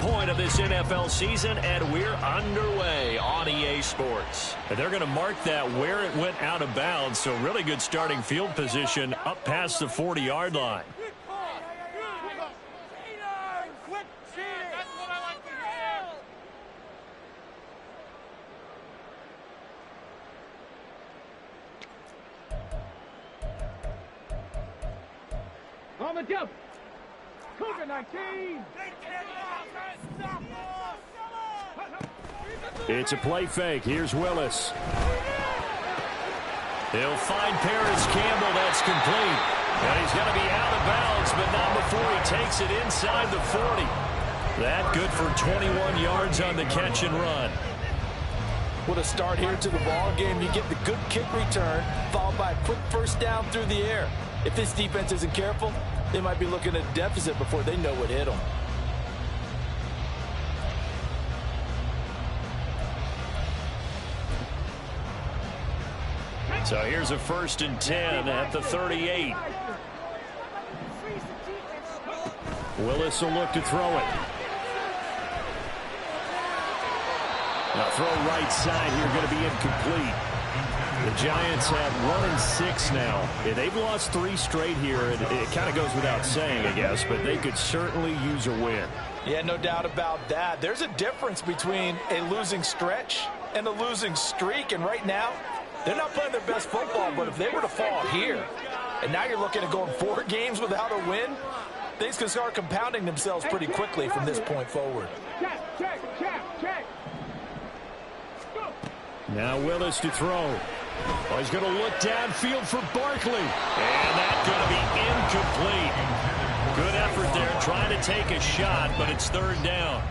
point of this NFL season, and we're underway on EA Sports. And they're going to mark that where it went out of bounds, so really good starting field position up past the 40-yard line. On the jump. Cougar 19. It's a play fake. Here's Willis. He'll find Paris Campbell. That's complete. And he's going to be out of bounds, but not before he takes it inside the 40. That good for 21 yards on the catch and run. What a start here to the ball game. You get the good kick return, followed by a quick first down through the air. If this defense isn't careful, they might be looking at a deficit before they know what hit them. So here's a 1st and 10 at the 38. Willis will look to throw it. Now throw right side here, going to be incomplete. The Giants have 1-6 now. Yeah, they've lost 3 straight here. It kind of goes without saying, I guess, but they could certainly use a win. Yeah, no doubt about that. There's a difference between a losing stretch and a losing streak, and right now, they're not playing their best football, but if they were to fall here, and now you're looking at going 4 games without a win, things can start compounding themselves pretty quickly from this point forward. Check. Now Willis to throw. Oh, he's going to look downfield for Barkley. And that's going to be incomplete. Good effort there trying to take a shot, but it's 3rd down.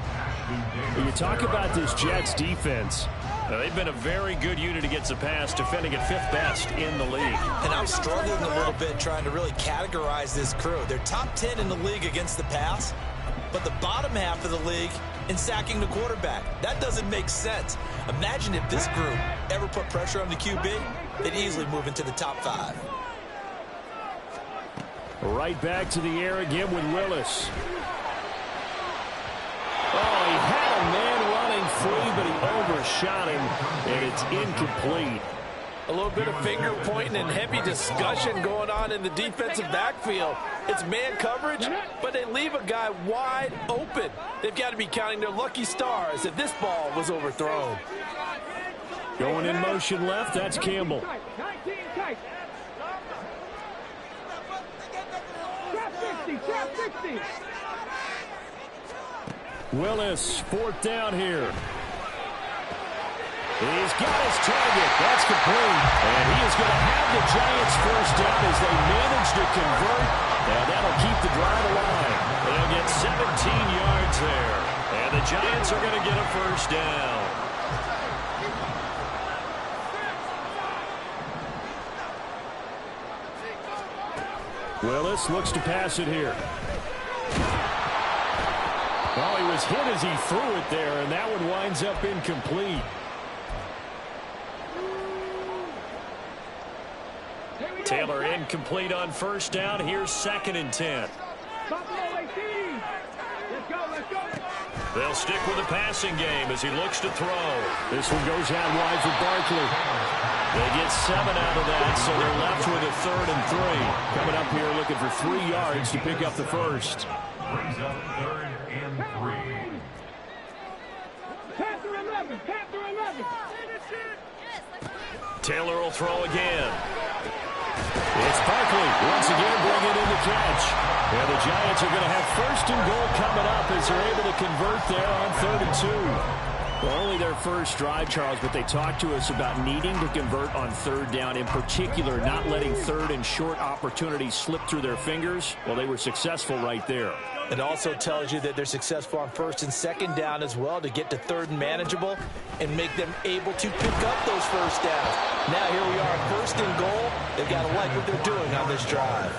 When you talk about this Jets defense, they've been a very good unit against the pass, defending at 5th best in the league. And I'm struggling a little bit trying to really categorize this crew. They're top 10 in the league against the pass, but the bottom half of the league in sacking the quarterback. That doesn't make sense. Imagine if this group ever put pressure on the QB, they'd easily move into the top 5. Right back to the air again with Willis. Oh, he had a man running free, but he overshot him, and it's incomplete. A little bit of finger pointing and heavy discussion going on in the defensive backfield. It's man coverage, but they leave a guy wide open. They've got to be counting their lucky stars if this ball was overthrown. Going in motion left, that's Campbell. Willis, 4th down here. He's got his target. That's complete. And he is going to have the Giants 1st down as they manage to convert. And that'll keep the drive alive. They'll get 17 yards there. And the Giants are going to get a 1st down. Willis looks to pass it here. Well, he was hit as he threw it there, and that one winds up incomplete. Taylor incomplete on 1st down. Here's 2nd and 10. They'll stick with the passing game as he looks to throw. This one goes out wide for Barkley. They get 7 out of that, so they're left with a 3rd and 3. Coming up here looking for 3 yards to pick up the 1st. Brings up 3rd and 3. Panther 11. Taylor will throw again. It's Barkley once again bringing in the catch. And the Giants are going to have 1st and goal coming up as they're able to convert there on 3rd and 2. Well, only their first drive, Charles, but they talked to us about needing to convert on 3rd down, in particular not letting 3rd and short opportunities slip through their fingers. Well, they were successful right there. It also tells you that they're successful on 1st and 2nd down as well to get to 3rd and manageable and make them able to pick up those 1st downs. Now here we are, 1st and goal. They've got to like what they're doing on this drive.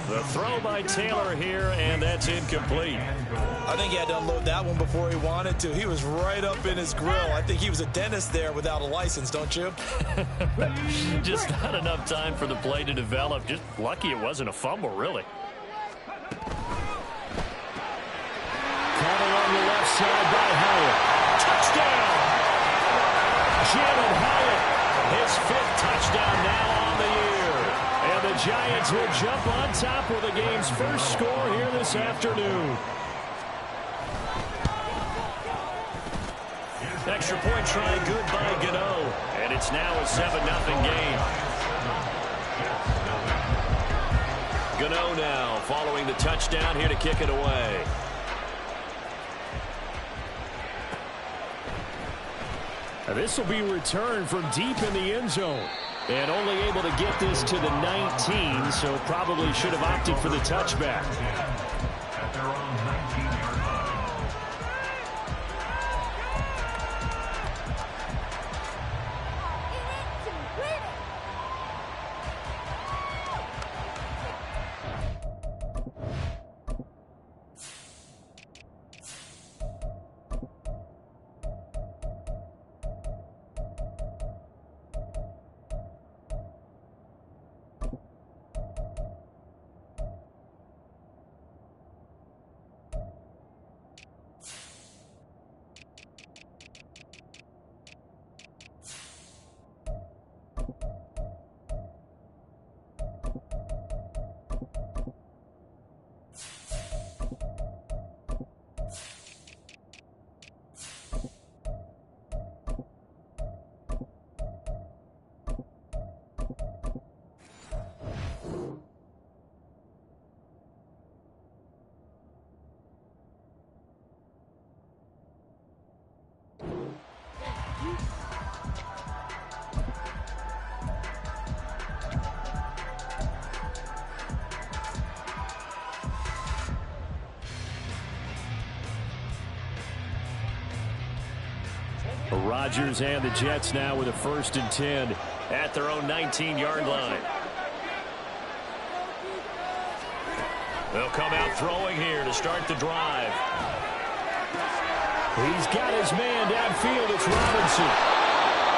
The throw by Taylor here, and that's incomplete. I think he had to unload that one before he wanted to. He was right up in his grill. I think he was a dentist there without a license, don't you? Just not enough time for the play to develop. Just lucky it wasn't a fumble, really. Caught along the left side by Hyatt. Touchdown! Janet Hyatt, his 5th touchdown now on the year. And the Giants will jump on top with the game's first score here this afternoon. Extra point try good by Gano. And it's now a 7-0 game. Gano now following the touchdown here to kick it away. This will be returned from deep in the end zone. And only able to get this to the 19, so probably should have opted for the touchback. At their own 19-yard line. Rodgers and the Jets now with a 1st and 10 at their own 19-yard line. They'll come out throwing here to start the drive. He's got his man downfield. It's Robinson.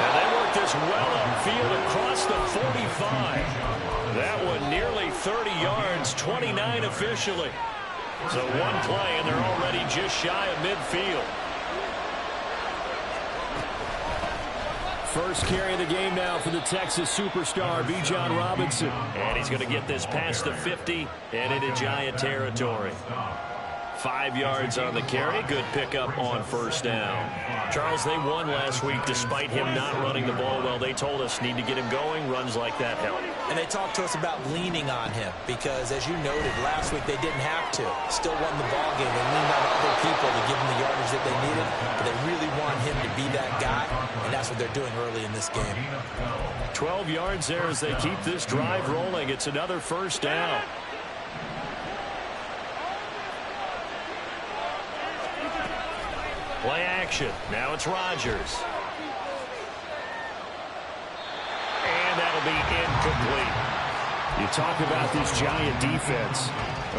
And they work this well upfield across the 45. That one nearly 30 yards, 29 officially. So one play, and they're already just shy of midfield. First carry of the game now for the Texas superstar, Bijan Robinson. And he's going to get this past the 50 and into Giant territory. 5 yards on the carry. Good pickup on 1st down. Charles, they won last week despite him not running the ball well. They told us need to get him going. Runs like that help. And they talked to us about leaning on him because, as you noted, last week they didn't have to. Still won the ball game. They leaned on other people to give them the yardage that they needed. But they really want him to be that guy, and that's what they're doing early in this game. 12 yards there as they keep this drive rolling. It's another 1st down. Play action. Now it's Rodgers. And that'll be incomplete. You talk about this Giant defense.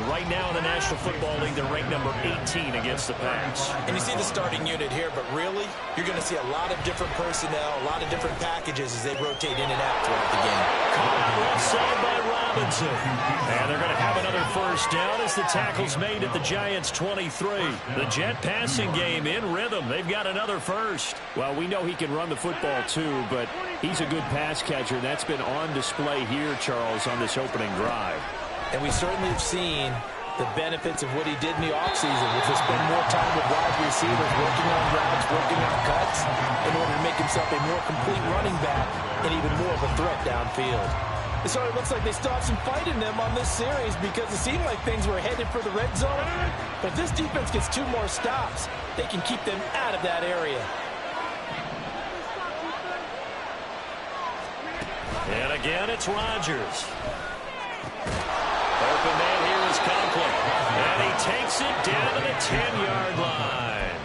Right now in the National Football League, they're ranked number 18 against the pass. And you see the starting unit here, but really, you're going to see a lot of different personnel, a lot of different packages as they rotate in and out throughout the game. Caught out left side by Robinson. And they're going to have another 1st down as the tackle's made at the Giants' 23. The Jet passing game in rhythm. They've got another 1st. Well, we know he can run the football too, but he's a good pass catcher, and that's been on display here, Charles, on this opening drive. And we certainly have seen the benefits of what he did in the offseason, which was spend more time with wide receivers, working on routes, working on cuts, in order to make himself a more complete running back and even more of a threat downfield. And so it looks like they still have some fight in them on this series because it seemed like things were headed for the red zone. But if this defense gets 2 more stops, they can keep them out of that area. And again, it's Rodgers. Open man here is Conklin. And he takes it down to the 10-yard line.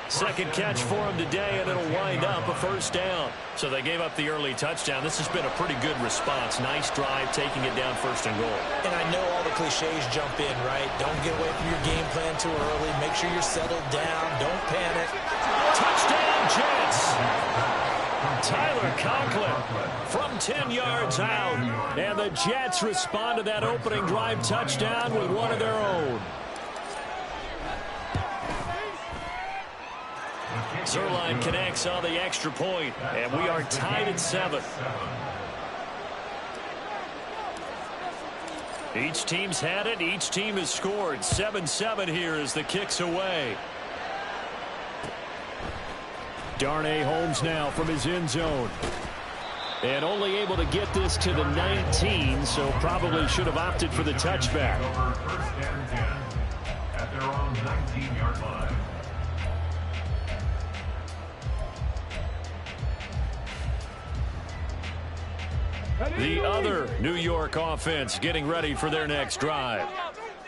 2nd catch for him today, and it'll wind up a 1st down. So they gave up the early touchdown. This has been a pretty good response. Nice drive, taking it down 1st and goal. And I know all the cliches jump in, right? Don't get away from your game plan too early. Make sure you're settled down. Don't panic. Touchdown, Jets! Tyler Conklin from 10 yards out. And the Jets respond to that opening drive touchdown with one of their own. Zerline connects on the extra point, and we are tied at 7. Each team's had it. Each team has scored. 7-7 here as the kick's away. Darnay Holmes now from his end zone. And only able to get this to the 19, so probably should have opted for the touchback. First and 10 at their own 19-yard line. The other New York offense getting ready for their next drive.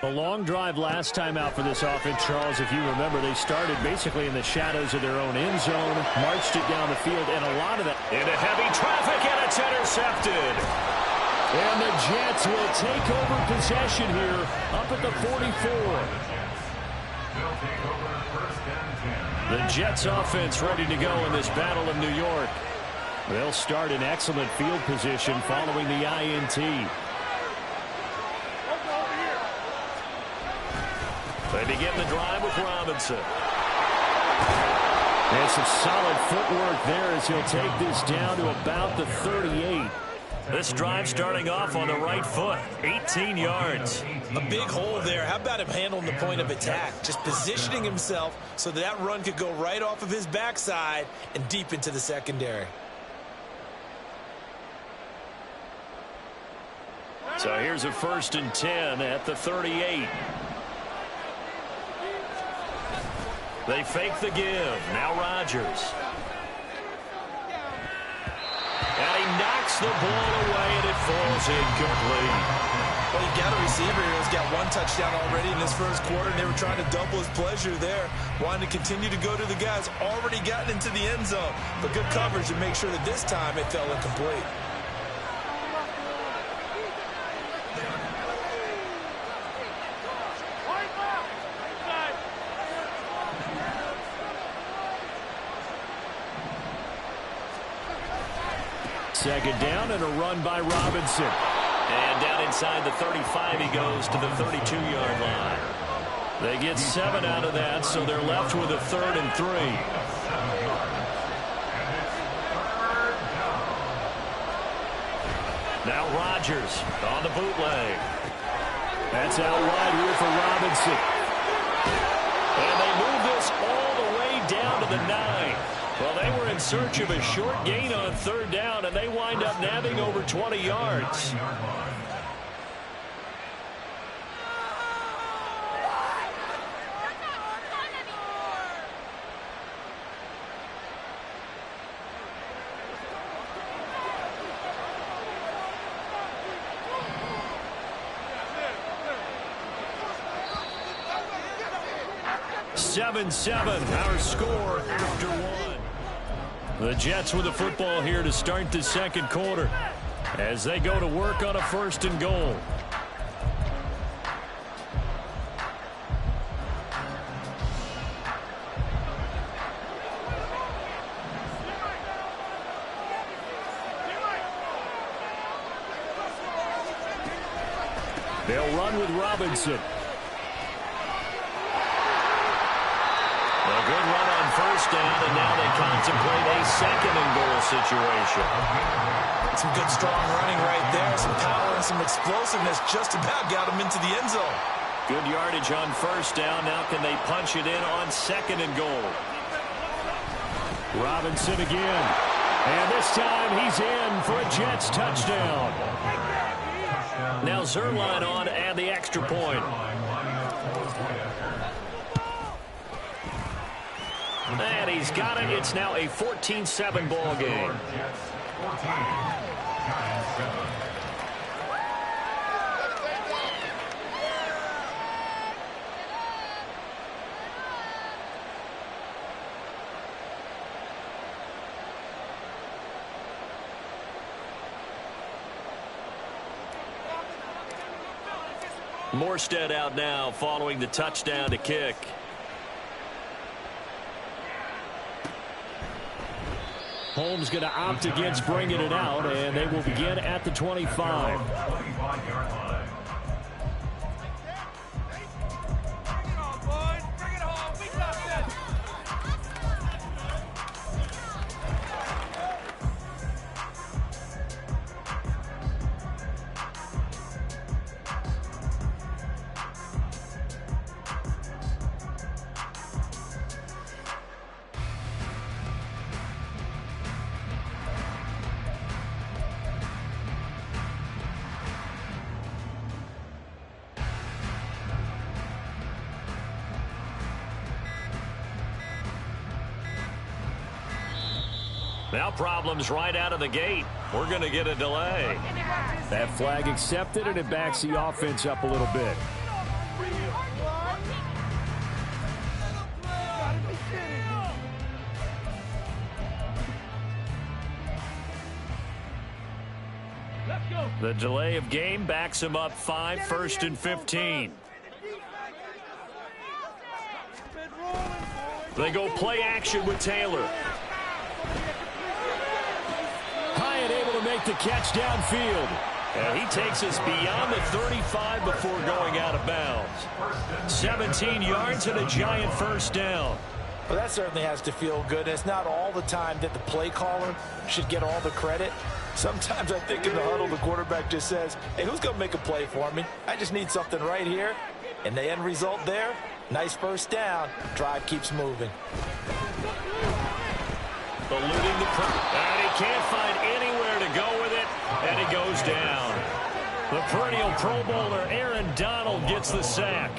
A long drive last time out for this offense, Charles. If you remember, they started basically in the shadows of their own end zone, marched it down the field, and a lot of that into heavy traffic, and it's intercepted. And the Jets will take over possession here up at the 44. They'll take over first and 10. The Jets offense ready to go in this battle of New York. They'll start in excellent field position following the INT. They begin the drive with Robinson. And some solid footwork there as he'll take this down to about the 38. This drive starting off on the right foot, 18 yards. A big hole there. How about him handling the point of attack? Just positioning himself so that run could go right off of his backside and deep into the secondary. So here's a 1st and 10 at the 38. They fake the give. Now Rodgers. And he knocks the ball away, and it falls incomplete. Well, you got a receiver here who's got 1 touchdown already in this first quarter, and they were trying to double his pleasure there. Wanting to continue to go to the guys already gotten into the end zone. But good coverage to make sure that this time it fell incomplete. Second down and a run by Robinson. And down inside the 35 he goes to the 32-yard line. They get 7 out of that, so they're left with a 3rd and 3. Now Rodgers on the bootleg. That's out wide here for Robinson. And they move this all the way down to the 9. Well, they were in search of a short gain on 3rd down, and they wind up nabbing over 20 yards. Seven, our score after 1. The Jets with the football here to start the second quarter as they go to work on a 1st and goal. They'll run with Robinson. A good run on 1st down, and now they contemplate a 2nd and goal situation. Some good strong running right there. Some power and some explosiveness just about got him into the end zone. Good yardage on 1st down. Now can they punch it in on 2nd and goal? Robinson again. And this time he's in for a Jets touchdown. Now Zerline on and the extra point. And he's got it. It's now a 14-7 ball game. Morstead out now following the touchdown to kick. Holmes going to opt against bringing it out, and they will begin at the 25. Now problems right out of the gate. We're going to get a delay. That flag accepted, and it backs the offense up a little bit. The delay of game backs him up 5, 1st and 15. They go play action with Taylor. Hyatt able to make the catch downfield. And he takes us beyond the 35 before going out of bounds. 17 yards and a giant first down. Well, that certainly has to feel good. It's not all the time that the play caller should get all the credit. Sometimes I think in the huddle, the quarterback just says, hey, who's going to make a play for me? I just need something right here. And the end result there, nice first down. Drive keeps moving. Eluding the and he can't find anywhere to go with it, and he goes down. The perennial Pro Bowler Aaron Donald gets the sack.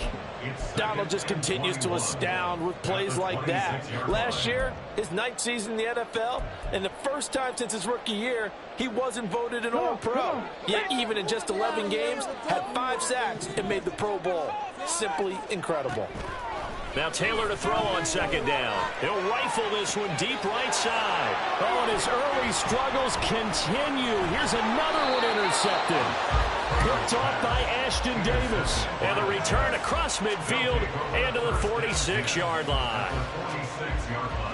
Donald just continues to astound with plays like that. Last year, his 9th season in the NFL, and the first time since his rookie year, he wasn't voted an All-Pro. Yet even in just 11 games, had 5 sacks and made the Pro Bowl. Simply incredible. Now Taylor to throw on second down. He'll rifle this one deep right side. Oh, and his early struggles continue. Here's another one intercepted. Picked off by Ashton Davis. And the return across midfield into the 46-yard line. 46-yard line.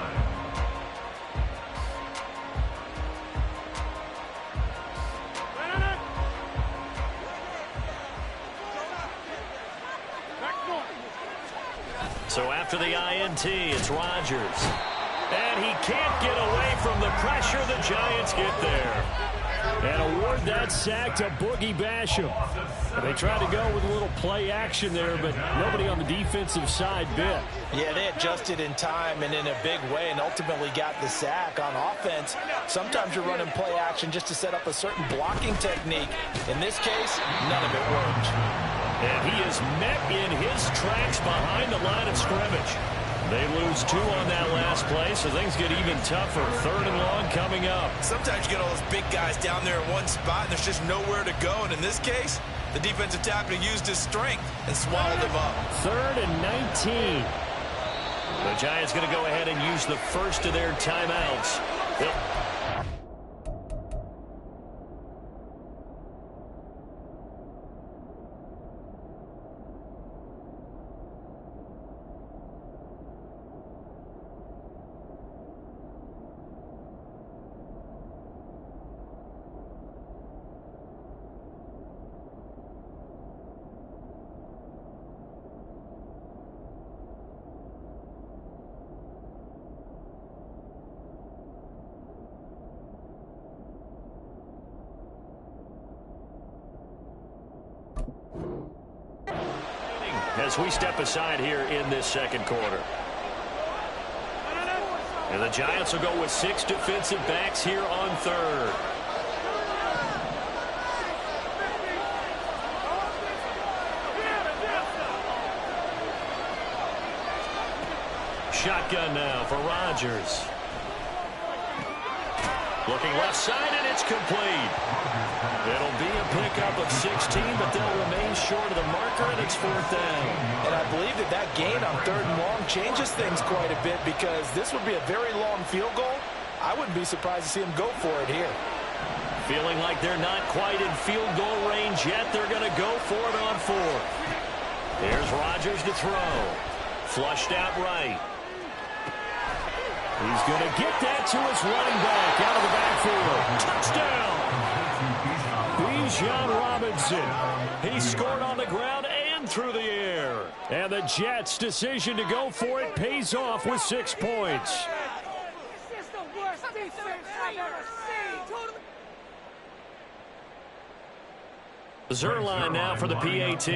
So after the INT, it's Rodgers. And he can't get away from the pressure. The Giants get there. And award that sack to Boogie Basham. And they tried to go with a little play action there, but nobody on the defensive side bit. Yeah, they adjusted in time and in a big way and ultimately got the sack. On offense, sometimes you're running play action just to set up a certain blocking technique. In this case, none of it worked. And he is met in his tracks behind the line of scrimmage. They lose 2 on that last play, so things get even tougher. 3rd and long coming up. Sometimes you get all those big guys down there in one spot, and there's just nowhere to go. And in this case, the defensive tackle used his strength and swallowed him up. 3rd and 19. The Giants going to go ahead and use the first of their timeouts. As we step aside here in this second quarter. And the Giants will go with 6 defensive backs here on 3rd. Shotgun now for Rodgers. Looking left side, and it's complete. It'll be a pickup of 16, but they'll remain short of the marker, and it's 4th down. And I believe that gain on 3rd and long changes things quite a bit because this would be a very long field goal. I wouldn't be surprised to see him go for it here. Feeling like they're not quite in field goal range yet. They're going to go for it on 4th. Here's Rodgers to throw. Flushed out right. He's going to get that to his running back out of the backfield. Touchdown! Bijan Robinson. He scored on the ground and through the air. And the Jets' decision to go for it pays off with 6 points. This is the worst defense I've ever seen. Zerline now for the PAT.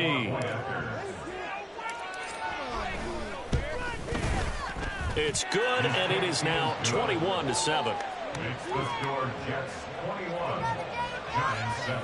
It's good, and it is now 21-7. It's the score, Jets 21, Giants 7.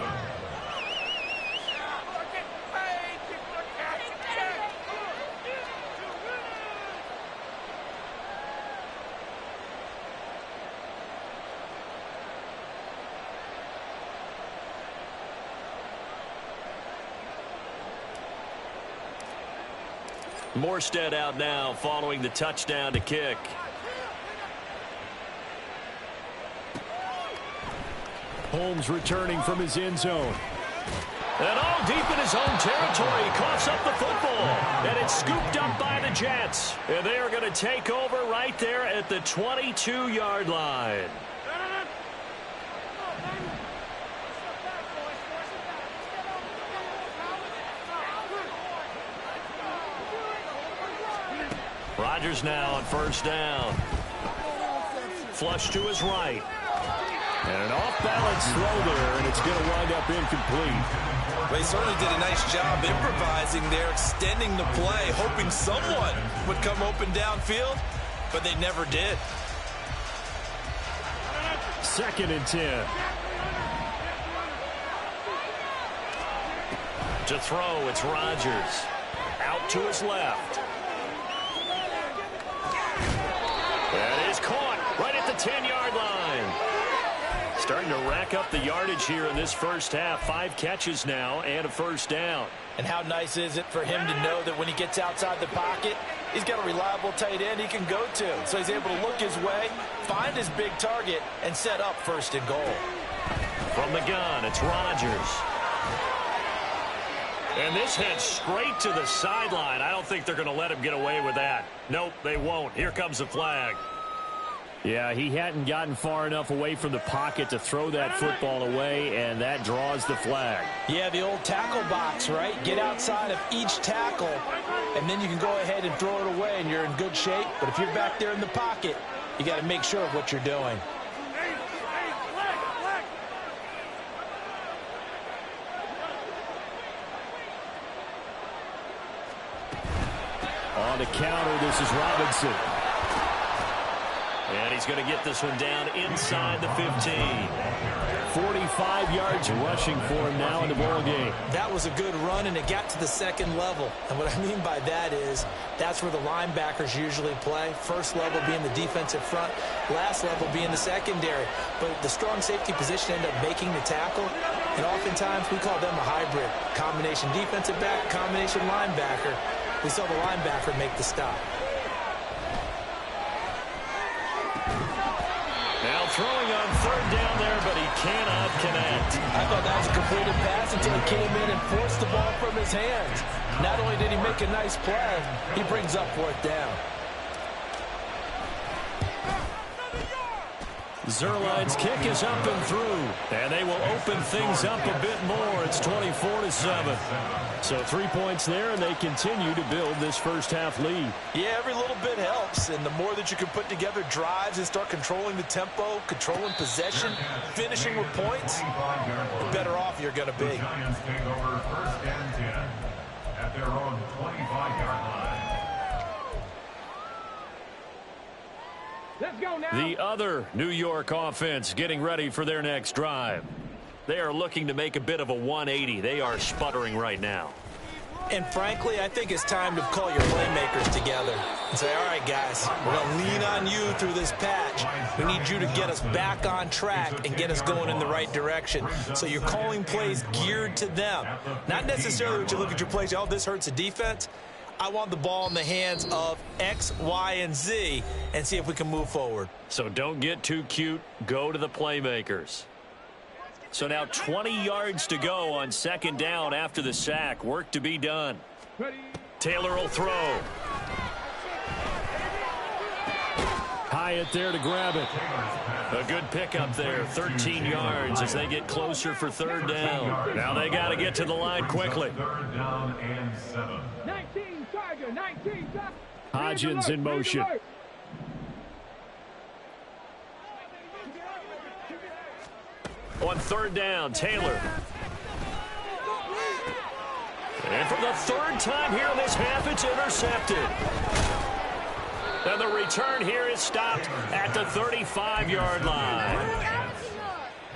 Morstead out now following the touchdown to kick. Holmes returning from his end zone. And all deep in his own territory, coughs up the football. And it's scooped up by the Jets. And they are going to take over right there at the 22-yard line. Rodgers now on first down. Flush to his right. And an off-balance throw there, and it's going to wind up incomplete. Well, he certainly did a nice job improvising there, extending the play, hoping someone would come open downfield, but they never did. 2nd and 10. To throw, it's Rodgers. Out to his left. That is caught right at the 10-yard line. Starting to rack up the yardage here in this first half. 5 catches now and a first down. And how nice is it for him to know that when he gets outside the pocket, he's got a reliable tight end he can go to. So he's able to look his way, find his big target, and set up 1st and goal. From the gun, it's Rodgers. And this heads straight to the sideline. I don't think they're going to let him get away with that. Nope, they won't. Here comes the flag. Yeah, he hadn't gotten far enough away from the pocket to throw that football away, and that draws the flag. Yeah, the old tackle box, right? Get outside of each tackle, and then you can go ahead and throw it away, and you're in good shape. But if you're back there in the pocket, you got to make sure of what you're doing. On the counter, this is Robinson. And he's going to get this one down inside the 15. 45 yards rushing for him now in the ball game. That was a good run, and it got to the 2nd level. And what I mean by that is that's where the linebackers usually play. First level being the defensive front, last level being the secondary. But the strong safety position ended up making the tackle. And oftentimes we call them a hybrid. Combination defensive back, combination linebacker. We saw the linebacker make the stop. Now throwing on 3rd down there, but he cannot connect. I thought that was a completed pass until he came in and forced the ball from his hands. Not only did he make a nice play, he brings up 4th down. Zerline's kick is up and through, and they will open things up a bit more. It's 24-7. So 3 points there, and they continue to build this first half lead. Yeah, every little bit helps, and the more that you can put together drives and start controlling the tempo, controlling possession, finishing with points, the better off you're going to be. The Giants take over 1st and 10 at their own 25-yard line. Let's go now. The other New York offense getting ready for their next drive. They are looking to make a bit of a 180. They are sputtering right now. And frankly, I think it's time to call your playmakers together and say, all right, guys, we're going to lean on you through this patch. We need you to get us back on track and get us going in the right direction. So you're calling plays geared to them. Not necessarily when you look at your plays, oh, this hurts the defense. I want the ball in the hands of X, Y, and Z and see if we can move forward. So don't get too cute. Go to the playmakers. So now 20 yards to go on 2nd down after the sack. Work to be done. Taylor will throw. Hyatt there to grab it. A good pickup there. 13 yards as they get closer for 3rd down. Now they got to get to the line quickly. 3rd down and 7. 19 Tiger, 19 Tiger. Hodgins in motion. On 3rd down, Taylor. And for the 3rd time here in this half, it's intercepted. And the return here is stopped at the 35-yard line.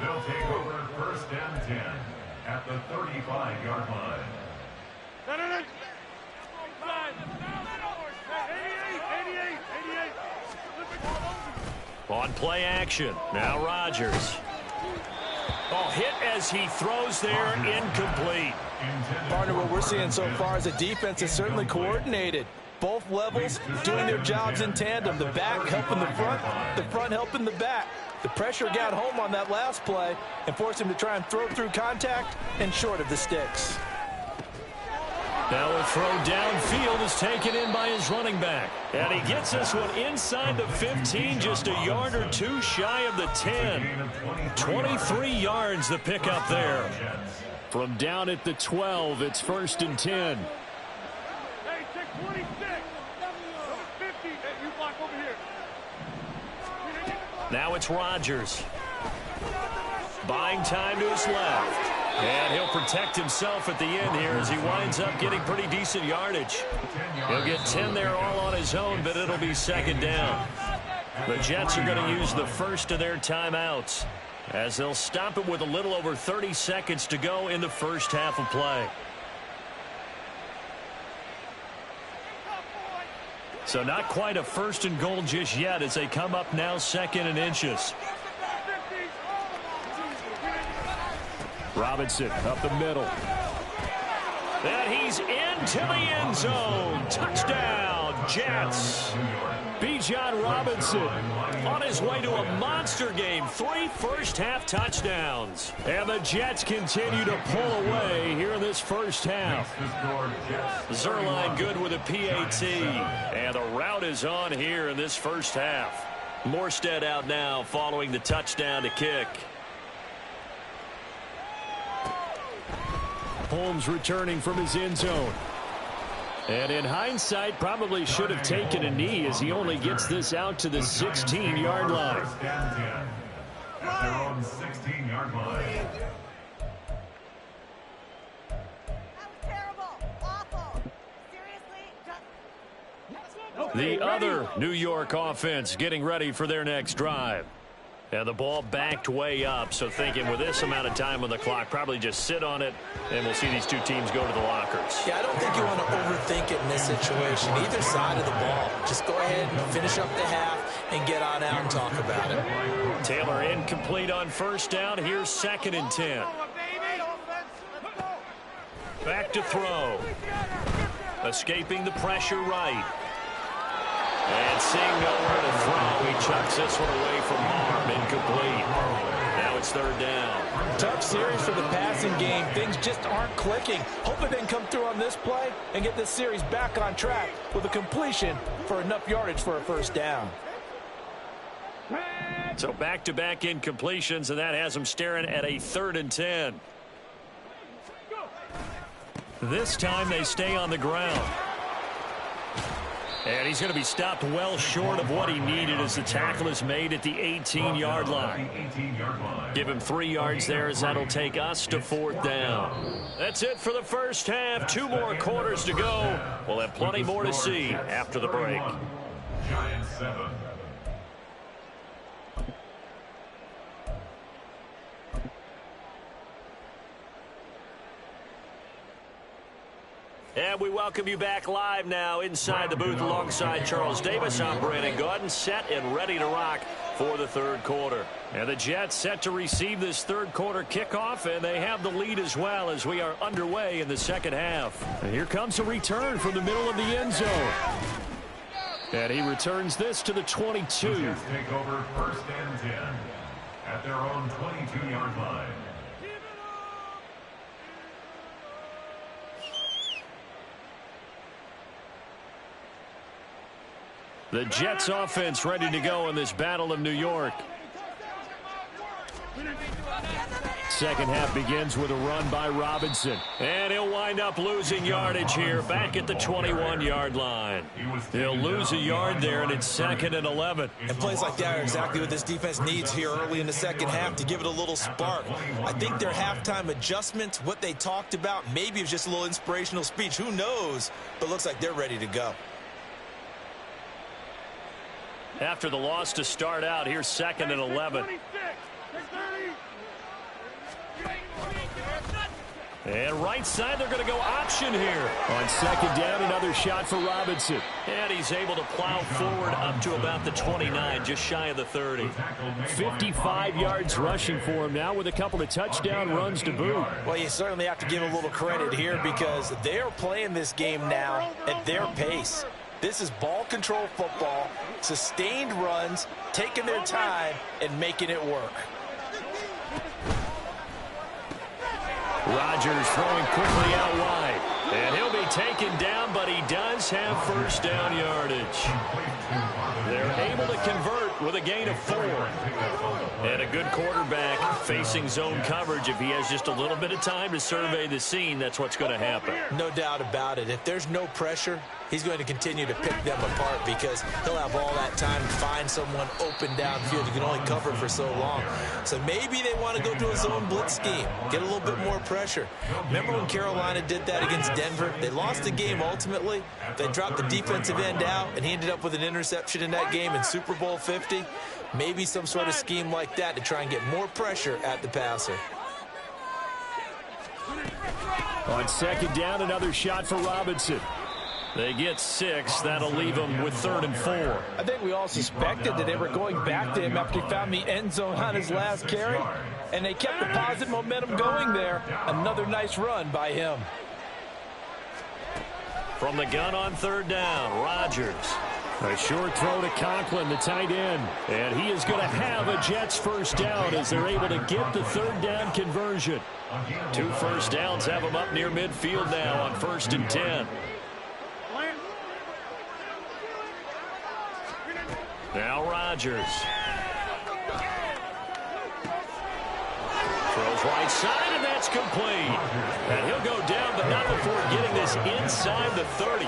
They'll take over 1st and 10 at the 35-yard line. On play action, now Rodgers. Oh, hit as he throws there, incomplete. Partner, what we're seeing so far is a defense is certainly coordinated. Both levels doing their jobs in tandem. The back helping the front helping the back. The pressure got home on that last play and forced him to try and throw through contact and short of the sticks. Now a throw downfield is taken in by his running back. And he gets this one inside the 15, just a yard or two shy of the 10. 23 yards the pickup there. From down at the 12, it's 1st and 10. Hey, check 26. Number 50. Hey, you block over here. Now it's Rodgers. Buying time to his left. And he'll protect himself at the end here as he winds up getting pretty decent yardage. He'll get 10 there all on his own, but it'll be 2nd down. The Jets are going to use the first of their timeouts as they'll stop it with a little over 30 seconds to go in the first half of play. So not quite a 1st and goal just yet as they come up now 2nd and inches. Robinson up the middle. And he's into the end zone. Touchdown, Jets. Bijan Robinson on his way to a monster game. 3 first-half touchdowns. And the Jets continue to pull away here in this first half. Zerline good with a PAT. And the route is on here in this first half. Morstead out now following the touchdown to kick. Holmes returning from his end zone. And in hindsight, probably should have taken a knee as he only gets this out to the 16-yard line. At their own 16-yard line. The other New York offense getting ready for their next drive. And the ball backed way up, so thinking with this amount of time on the clock, probably just sit on it, and we'll see these two teams go to the lockers. Yeah, I don't think you want to overthink it in this situation. Either side of the ball. Just go ahead and finish up the half and get on out and talk about it. Taylor incomplete on 1st down. Here's 2nd and 10. Back to throw. Escaping the pressure right. And seeing nowhere to throw, he chucks this one away from harm, incomplete. Now it's 3rd down. Tough series for the passing game. Things just aren't clicking. Hope they can come through on this play and get this series back on track with a completion for enough yardage for a 1st down. So back-to-back incompletions, and that has them staring at a 3rd and 10. This time they stay on the ground. And he's going to be stopped well short of what he needed as the tackle is made at the 18-yard line. Give him 3 yards there as that'll take us to 4th down. That's it for the first half. 2 more quarters to go. We'll have plenty more to see after the break. Giants 7. And we welcome you back live now inside the booth alongside Charles Davis. I'm Brandon Gaudin, set and ready to rock for the 3rd quarter. And the Jets set to receive this 3rd quarter kickoff, and they have the lead as well as we are underway in the 2nd half. And here comes a return from the middle of the end zone. And he returns this to the 22. The Jets take over 1st and 10 at their own 22-yard line. The Jets offense ready to go in this Battle of New York. 2nd half begins with a run by Robinson. And he'll wind up losing yardage here back at the 21-yard line. He'll lose a yard there, and it's 2nd and 11. And plays like that are exactly what this defense needs here early in the 2nd half to give it a little spark. I think their halftime adjustments, what they talked about, maybe it was just a little inspirational speech. Who knows? But looks like they're ready to go. After the loss to start out, here's 2nd and 11. And right side, they're going to go option here. On 2nd down, another shot for Robinson. And he's able to plow forward up to about the 29, just shy of the 30. 55 yards rushing for him now with a couple of touchdown runs to boot. Well, you certainly have to give a little credit here because they're playing this game now at their pace. This is ball control football, sustained runs, taking their time, and making it work. Rodgers throwing quickly out wide. And he'll be taken down, but he does have first down yardage. They're able to convert with a gain of 4. And a good quarterback facing zone coverage. If he has just a little bit of time to survey the scene, that's what's going to happen. No doubt about it. If there's no pressure, he's going to continue to pick them apart because he'll have all that time to find someone open downfield. You can only cover for so long. So maybe they want to go to a zone blitz scheme, get a little bit more pressure. Remember when Carolina did that against Denver? They lost the game ultimately. They dropped the defensive end out, and he ended up with an interception in that game in Super Bowl 50. Maybe some sort of scheme like that to try and get more pressure at the passer. On second down, another shot for Robinson. They get 6. That'll leave them with 3rd and 4. I think we all suspected that they were going back to him after he found the end zone on his last carry, and they kept the positive momentum going there. Another nice run by him. From the gun on 3rd down, Rodgers. A short throw to Conklin, the tight end. And he is going to have a Jets first down as they're able to get the 3rd down conversion. 2 first downs have them up near midfield now on 1st and 10. Now Rodgers. Throws right side, and that's complete. And he'll go down, but not before getting this inside the 30.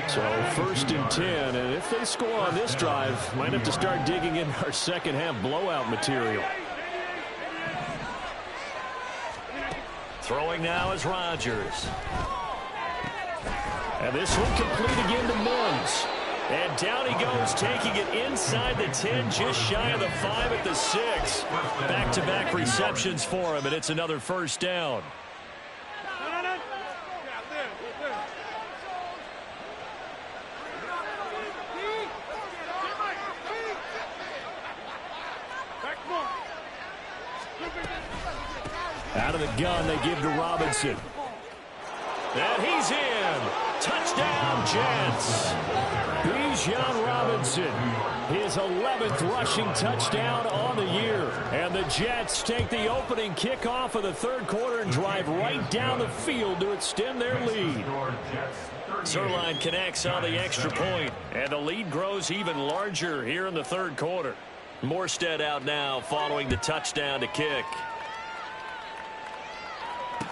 So 1st and 10, and if they score on this drive, might have to start digging in our second half blowout material. Throwing now is Rodgers. And this one complete again to Mims. And down he goes, taking it inside the 10, just shy of the 5 at the 6. Back-to-back receptions for him, and it's another first down. Out of the gun, they give to Robinson. And he's in. Touchdown, Jets. Bijan Robinson, his 11th rushing touchdown on the year. And the Jets take the opening kickoff of the 3rd quarter and drive right down the field to extend their lead. Sirline connects on the extra point, and the lead grows even larger here in the 3rd quarter. Morstead out now following the touchdown to kick.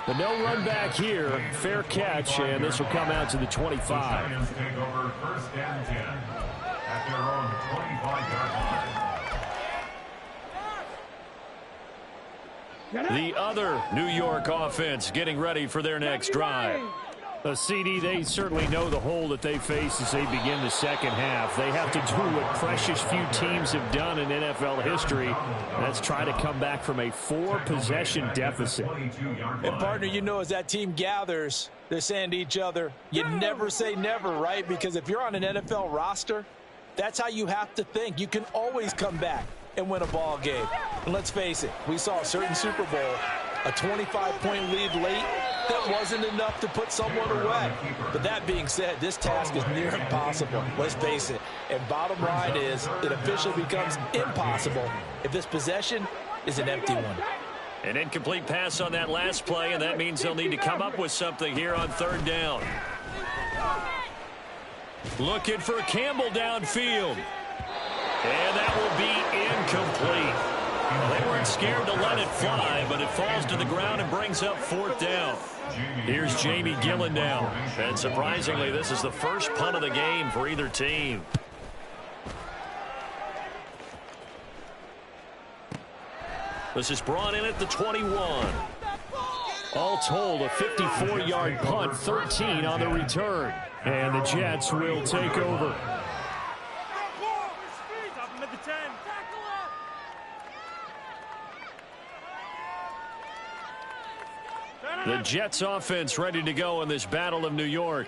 The no run back here, fair catch, and this will come out to the 25. Take over 1st and 10 at their own 25-yard line. The other New York offense getting ready for their next drive. CD, they certainly know the hole that they face as they begin the second half. They have to do what precious few teams have done in NFL history. That's try to come back from a 4-possession deficit. And, partner, you know, as that team gathers, they're saying to each other, you never say never, right? Because if you're on an NFL roster, that's how you have to think. You can always come back and win a ball game. And let's face it, we saw a certain Super Bowl, a 25-point lead late. That wasn't enough to put someone away. But that being said, this task is near impossible. Let's face it. And bottom line is, it officially becomes impossible if this possession is an empty one. An incomplete pass on that last play, and that means they'll need to come up with something here on 3rd down. Looking for Campbell downfield. And that will be incomplete. Well, they weren't scared to let it fly, but it falls to the ground and brings up 4th down. Here's Jamie Gillen now. And surprisingly, this is the first punt of the game for either team. This is brought in at the 21. All told, a 54-yard punt, 13 on the return. And the Jets will take over. The Jets offense ready to go in this Battle of New York.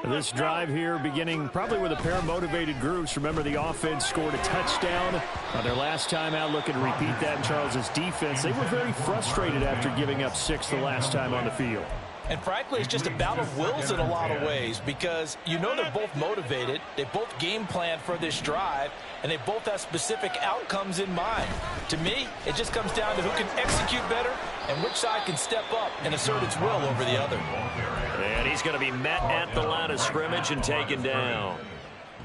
This drive here beginning probably with a pair of motivated groups. Remember, the offense scored a touchdown on their last time out, looking to repeat that in Charles's defense. They were very frustrated after giving up 6 the last time on the field. And frankly, it's just a battle of wills in a lot of ways because you know they're both motivated, they both game plan for this drive, and they both have specific outcomes in mind. To me, it just comes down to who can execute better and which side can step up and assert its will over the other. And he's going to be met at the line of scrimmage and taken down.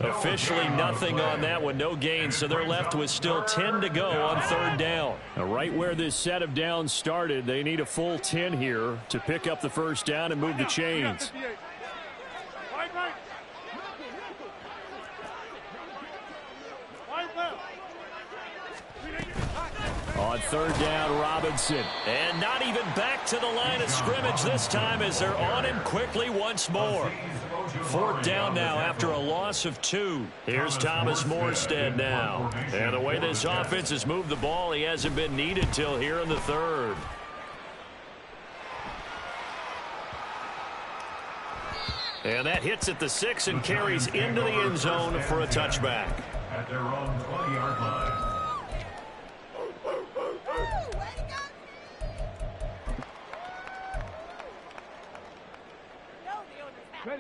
Officially nothing on that one, no gain, so they're left with still 10 to go on third down. Now, right where this set of downs started, they need a full 10 here to pick up the first down and move the chains. On third down, Robinson. And not even back to the line of scrimmage this time as they're on him quickly once more. Fourth down now after a loss of 2. Here's Thomas Morstead now. And the way this offense has moved the ball, he hasn't been needed till here in the third. And that hits at the 6 and carries into the end zone for a touchback. At their own 20-yard line.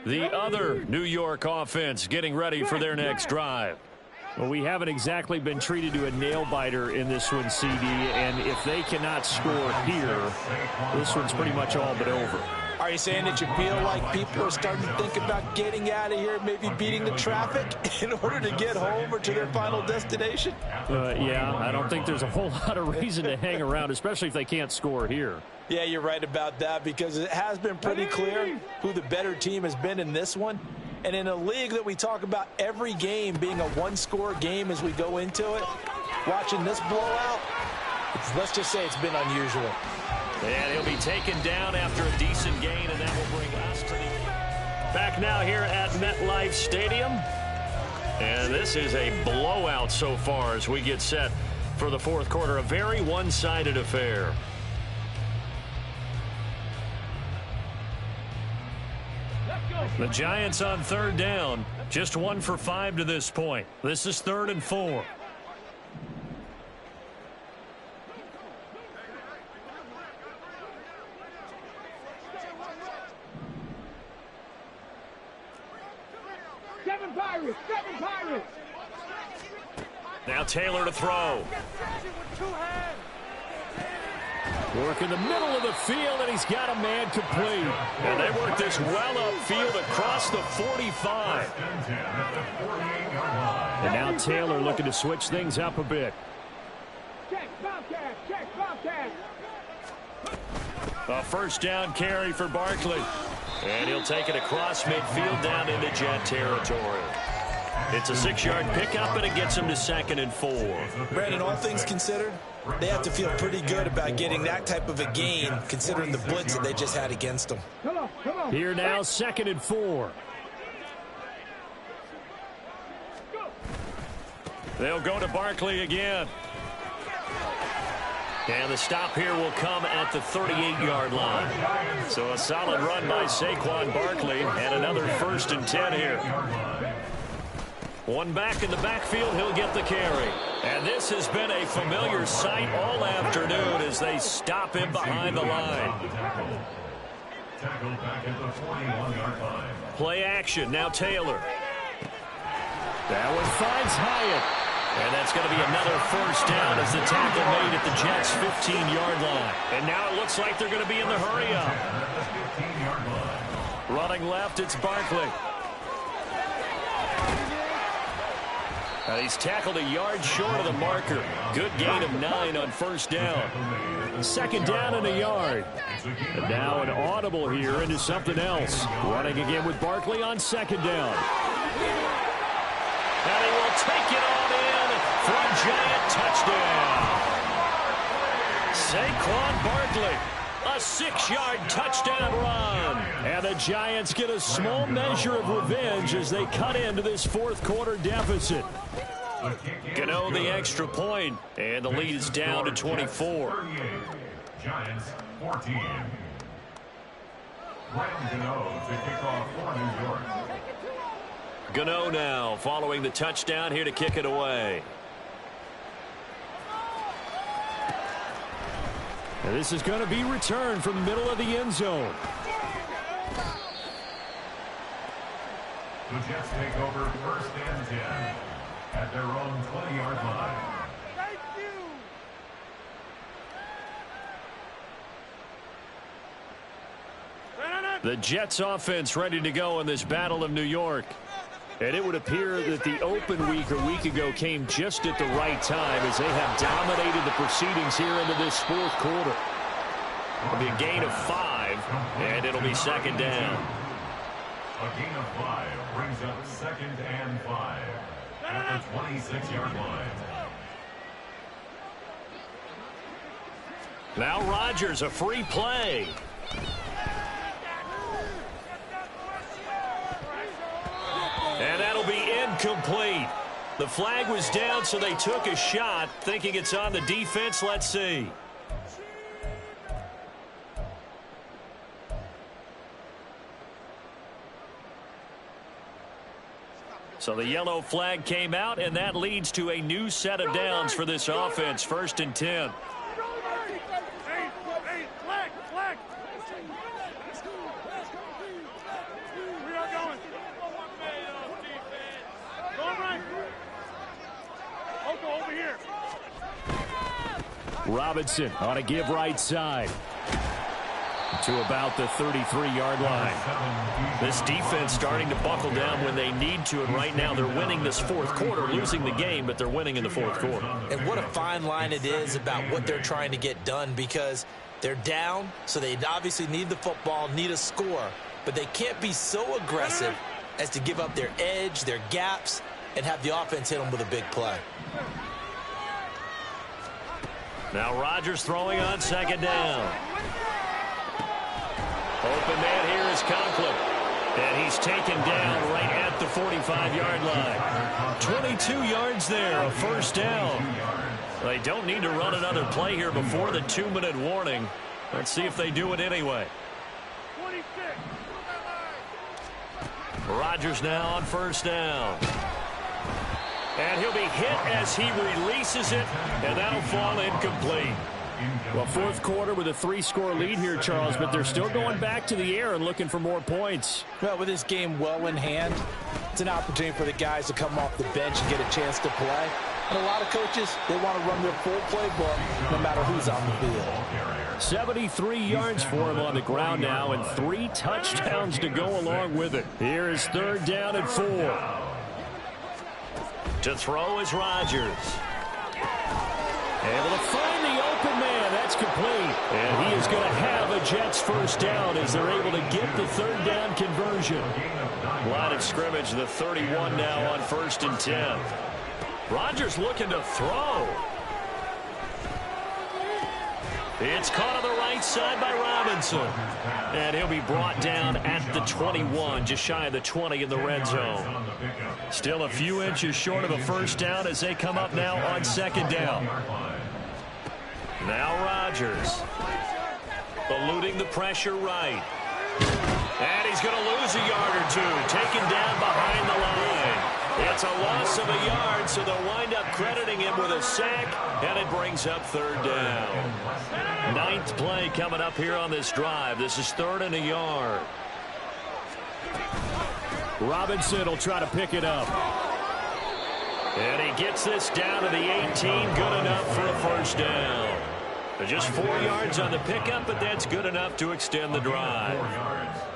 The other New York offense getting ready for their next drive. Well, we haven't exactly been treated to a nail-biter in this one, CD, and if they cannot score here, this one's pretty much all but over. Are you saying that you feel like people are starting to think about getting out of here, maybe beating the traffic in order to get home or to their final destination? Yeah, I don't think there's a whole lot of reason to hang around, especially if they can't score here. Yeah, you're right about that because it has been pretty clear who the better team has been in this one. And in a league that we talk about every game being a one-score game as we go into it, watching this blowout, let's just say it's been unusual. And he'll be taken down after a decent gain, and that will bring us to the... Back now here at MetLife Stadium. And this is a blowout so far as we get set for the fourth quarter. A very one-sided affair. The Giants on third down. Just 1 for 5 to this point. This is 3rd and 4. Seven Pirates! Now Taylor to throw. Work in the middle of the field, and he's got a man complete. And they work this well upfield across the 45. And now Taylor looking to switch things up a bit. Check Bobcat! A first down carry for Barkley. And he'll take it across midfield down into Jet territory. It's a 6-yard pickup, and it gets him to 2nd and 4. Brandon, all things considered, they have to feel pretty good about getting that type of a gain, considering the blitz that they just had against them. Come on. Here now, 2nd and 4. They'll go to Barkley again. And the stop here will come at the 38-yard line. So a solid run by Saquon Barkley, and another 1st and 10 here. One back in the backfield, he'll get the carry. And this has been a familiar sight all afternoon as they stop him behind the line. Play action, now Taylor. That one finds Hyatt. And that's going to be another first down as the tackle made at the Jets' 15-yard line. And now it looks like they're going to be in the hurry-up. Running left, it's Barkley. Now he's tackled a yard short of the marker. Good gain of 9 on first down. 2nd down and a yard. And now an audible here into something else. Running again with Barkley on 2nd down. And he will take it on in for a Giant touchdown. Saquon Barkley, a 6-yard touchdown run. And the Giants get a small measure of revenge as they cut into this fourth quarter deficit. Gano the extra point, and the lead is down to 24. Giants 14. Ryan Gano to kick off for New York. Gano now following the touchdown here to kick it away. And this is going to be returned from the middle of the end zone. The Jets take over 1st and 10 at their own 20-yard line. Thank you. The Jets offense ready to go in this Battle of New York. And it would appear that the open week a week ago came just at the right time as they have dominated the proceedings here into this fourth quarter. It'll be a gain of 5, and it'll be 2nd down. A gain of 5 brings up 2nd and 5 at the 26-yard line. Now Rodgers, a free play. And that'll be incomplete. The flag was down, so they took a shot, thinking it's on the defense. Let's see. So the yellow flag came out, and that leads to a new set of downs for this offense. 1st and 10. Hey, flag. We are going. Going right. Oko, over here. Robinson on a give right side to about the 33-yard line. This defense starting to buckle down when they need to, and right now they're winning this fourth quarter, losing the game, but they're winning in the fourth quarter. And what a fine line it is about what they're trying to get done, because they're down, so they obviously need the football, need a score, but they can't be so aggressive as to give up their edge, their gaps, and have the offense hit them with a big play. Now Rodgers throwing on 2nd down. Open man here is Conklin. And he's taken down right at the 45-yard line. 22 yards there, a 1st down. They don't need to run another play here before the 2-minute warning. Let's see if they do it anyway. 26. Rodgers now on 1st down. And he'll be hit as he releases it, and that'll fall incomplete. Well, fourth quarter with a 3-score lead here, Charles, but they're still going back to the air and looking for more points. Well, with this game well in hand, it's an opportunity for the guys to come off the bench and get a chance to play. And a lot of coaches, they want to run their full playbook no matter who's on the field. 73 yards for him on the ground now, and 3 touchdowns to go along with it. Here is 3rd down and 4. To throw is Rodgers. Able to find the open man. That's complete. And he is going to have a Jets 1st down as they're able to get the 3rd down conversion. Line of scrimmage, the 31 now on 1st and 10. Rodgers looking to throw. It's caught on the right side by Robinson. And he'll be brought down at the 21, just shy of the 20 in the red zone. Still a few inches short of a 1st down as they come up now on 2nd down. Now Rodgers. Eluding the pressure right. And he's going to lose a yard or 2. Taken down behind the line. It's a loss of a yard, so they'll wind up crediting him with a sack, and it brings up 3rd down. 9th play coming up here on this drive. This is 3rd and a yard. Robinson will try to pick it up. And he gets this down to the 18. Good enough for a 1st down. Just 4 yards on the pickup, but that's good enough to extend the drive.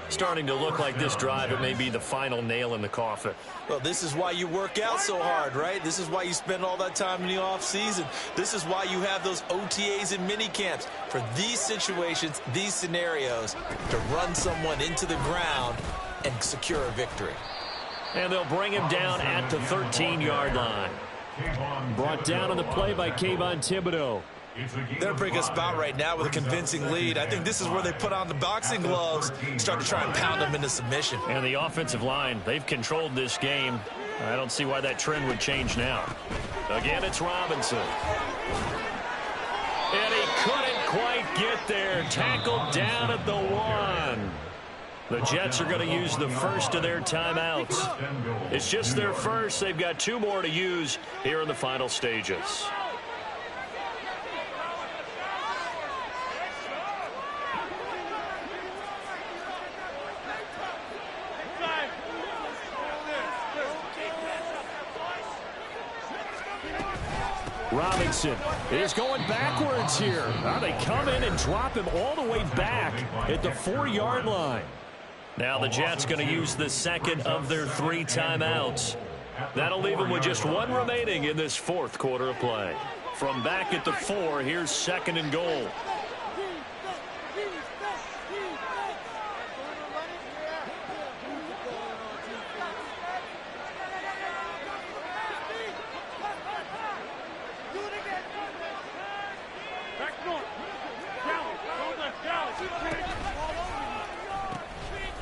Starting to look like this drive, it may be the final nail in the coffin. Well, this is why you work out so hard, right? This is why you spend all that time in the offseason. This is why you have those OTAs and mini camps for these situations, these scenarios, to run someone into the ground and secure a victory. And they'll bring him down at the 13-yard line. Brought down on the play by Kayvon Thibodeau. They're in a pretty good spot right now with a convincing lead. I think this is where they put on the boxing gloves, start to try and pound them into submission. And the offensive line, they've controlled this game. I don't see why that trend would change now. Again, it's Robinson. And he couldn't quite get there. Tackled down at the 1. The Jets are going to use the first of their timeouts. It's just their first. They've got 2 more to use here in the final stages. Robinson is going backwards here. Now they come in and drop him all the way back at the 4-yard line. Now the Jets going to use the second of their 3 timeouts. That'll leave them with just 1 remaining in this 4th quarter of play. From back at the 4, here's 2nd and goal.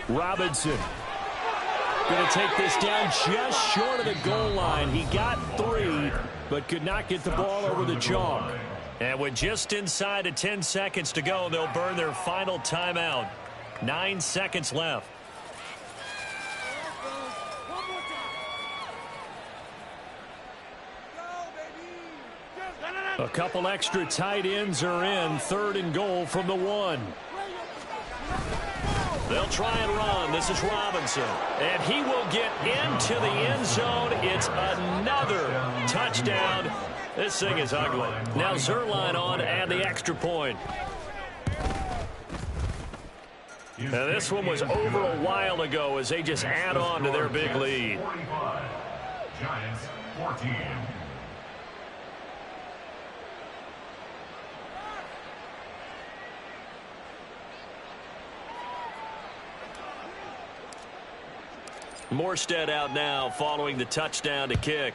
Robinson going to take this down just short of the goal line. He got 3, but could not get the ball over the chalk. And with just inside of 10 seconds to go, they'll burn their final timeout. 9 seconds left. A couple extra tight ends are in. 3rd and goal from the 1. They'll try and run. This is Robinson. And he will get into the end zone. It's another touchdown. This thing is ugly. Now Zerline on and the extra point. Now this one was over a while ago as they just add on to their big lead. Giants 14. Morstead out now following the touchdown to kick.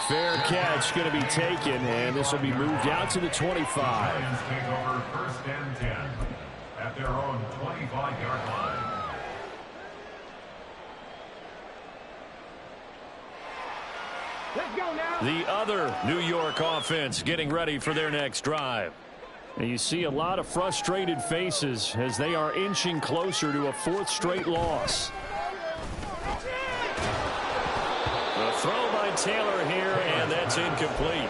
Fair catch going to be taken, and this will be moved out to the 25. Giants take over 1st and 10 at their own 25-yard line. Let's go now. The other New York offense getting ready for their next drive. And you see a lot of frustrated faces as they are inching closer to a 4th straight loss. The throw by Taylor here, and that's incomplete.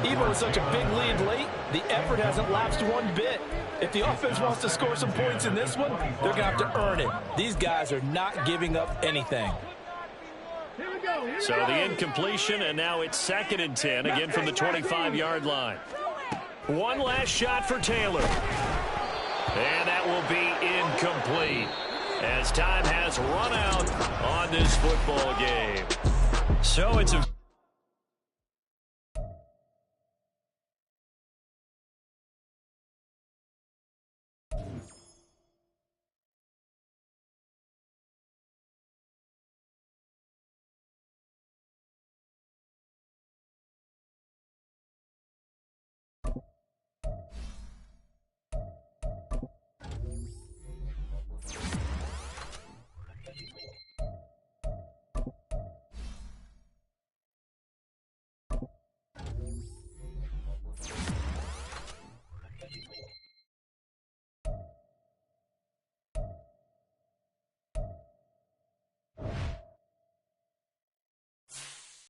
Even with such a big lead late, the effort hasn't lapsed one bit. If the offense wants to score some points in this one, they're going to have to earn it. These guys are not giving up anything. So the incompletion, and now it's 2nd and 10, again from the 25-yard line. One last shot for Taylor. And that will be incomplete as time has run out on this football game. So it's a